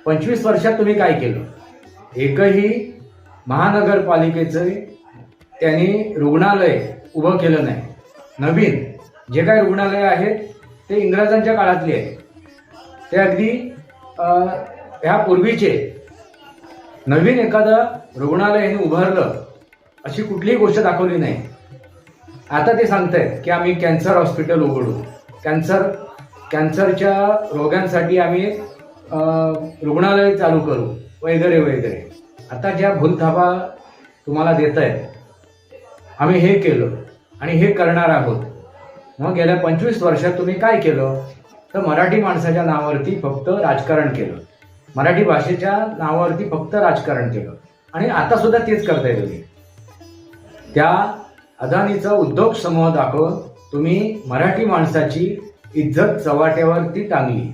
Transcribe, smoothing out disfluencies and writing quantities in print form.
25 वर्षात तुम्ही काय केलं? एकही महानगरपालिकेचं त्यांनी रुग्णालय उभं केलं नाही. नवीन जे काही रुग्णालय आहेत ते इंग्रजांच्या काळातली आहेत. ते अगदी ह्या पूर्वीचे. नवीन एखादं रुग्णालय यांनी उभारलं अशी कुठलीही गोष्ट दाखवली नाही. आता ते सांगतायत की आम्ही कॅन्सर हॉस्पिटल उघडू, कॅन्सरच्या रोगांसाठी आम्ही रुग्णालय चालू करू वगैरे वगैरे. आता ज्या भूलथापा तुम्हाला देत आहेत, आम्ही हे केलं आणि हे करणार आहोत. मग गेल्या 25 वर्षात तुम्ही काय केलं? तर मराठी माणसाच्या नावावरती फक्त राजकारण केलं, मराठी भाषेच्या नावावरती फक्त राजकारण केलं आणि आता सुद्धा तेच करताय तुम्ही. त्या अदानीचा उद्योग समूह दाखवून तुम्ही मराठी माणसाची इज्जत चव्हाट्यावरती टांगली.